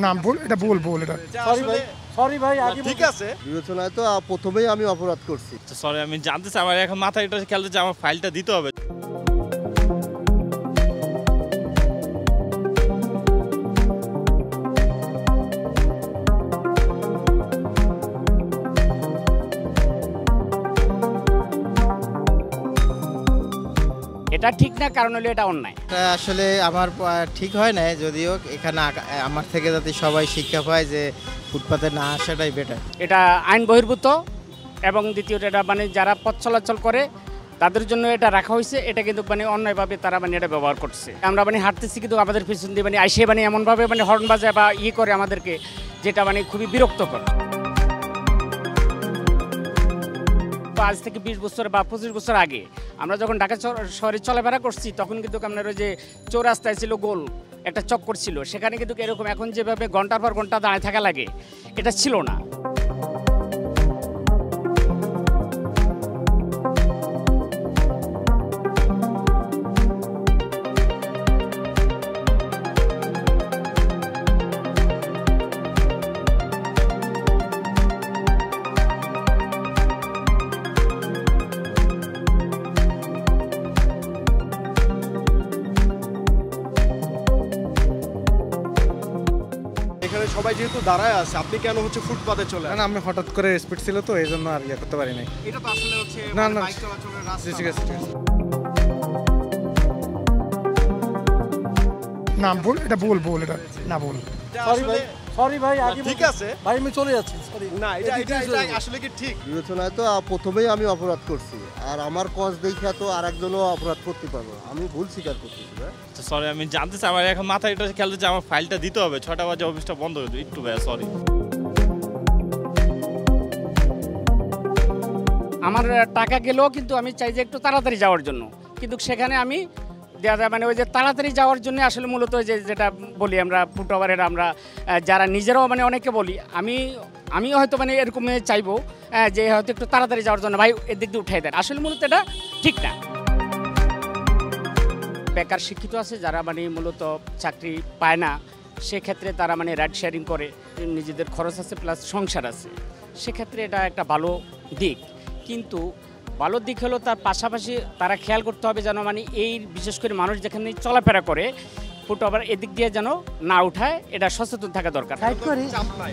না ভুল, এটা ভুল এটা। সরি ভাই আগে ঠিক আছে বিবেচনায় তো প্রথমেই আমি অপরাধ করছি। সরি, আমি জানতে চাই, আমার এখন মাথায় এটা খেলতে যে আমার ফাইলটা দিতে হবে। এটা ঠিক না, কারণ হলো এটা অন্যায়। এটা আসলে আমার ঠিক হয় না, যদিও এখানে আমার থেকে যাতে সবাই শিক্ষা পায় যে ফুটপাতে না আসাটাই বেটার। এটা আইন বহির্ভূত, এবং দ্বিতীয়ত এটা মানে যারা পথ চলাচল করে তাদের জন্য এটা রাখা হয়েছে। এটা কিন্তু মানে অন্যায়ভাবে তারা মানে এটা ব্যবহার করছে। আমরা মানে হাঁটতেছি কিন্তু আমাদের পিছন দিয়ে মানে আইসে মানে এমনভাবে মানে হর্ন বাজায় বা করে আমাদেরকে, যেটা মানে খুবই বিরক্তকর। আজ থেকে 20 বছর বা 25 বছর আগে আমরা যখন ঢাকা শহরে চলাফেরা করছি, তখন কিন্তু আপনার ওই যে চৌরাস্তায় ছিল গোল একটা চক্কর ছিল, সেখানে কিন্তু এরকম এখন যেভাবে ঘন্টার পর ঘন্টা দাঁড়িয়ে থাকা লাগে, এটা ছিল না। এখানে সবাই যেহেতু দাঁড়ায় আছে, আপনি কেন হচ্ছে ফুটপাতে চলে না আমি হঠাৎ করে স্পিড ছিল তো এই জন্য আর ইয়ে করতে পারি নাই। এটা তো আসলে হচ্ছে না, না। বাইক চলাচলের রাস্তা। ঠিক আছে। না ভুল, এটা ভুল এটা। না ভুল। সরি ভাই আগে ঠিক আছে ভাই আমি চলে যাচ্ছি। সরি না, এটা আসলে কি ঠিক? বিবেচনায় তো প্রথমেই আমি অপরাধ করছি, আর আমার কজ দেখে তো আরেকজনও অপরাধ করতে পারবো। আমি ভুল স্বীকার করতেছি। সরি, আমি জানতে চাই, আমার এখন মাথায় এটা খেলতে যে আমার ফাইলটা দিতে হবে। 6টা বাজে অফিসটা বন্ধ করে দিই একটু ভাইয়া, সরি। আমার টাকা গেলেও কিন্তু আমি চাই যে একটু তাড়াতাড়ি যাওয়ার জন্য, কিন্তু সেখানে আমি দেওয়া যায় মানে ওই যে তাড়াতাড়ি যাওয়ার জন্য আসলে মূলত ওই যে যেটা বলি আমরা ফুটওভারের, আমরা যারা নিজেরাও মানে অনেকে বলি, আমিও হয়তো মানে এরকম চাইবো যে হয়তো একটু তাড়াতাড়ি যাওয়ার জন্য ভাই এদিক দিয়ে উঠাই দেন। আসলে মূলত এটা ঠিক না। বেকার শিক্ষিত আছে যারা মানে মূলত চাকরি পায় না, সেক্ষেত্রে তারা মানে রাইড শেয়ারিং করে, নিজেদের খরচ আছে প্লাস সংসার আছে, সেক্ষেত্রে এটা একটা ভালো দিক। কিন্তু ভালো দিক হলো তার পাশাপাশি তারা খেয়াল করতে হবে যেন মানে এই বিশেষ করে মানুষ যেখানে চলাফেরা করে ফুটওভার এদিক দিয়ে যেন না উঠায়, এটা সচেতন থাকা দরকার। চাপ নাই।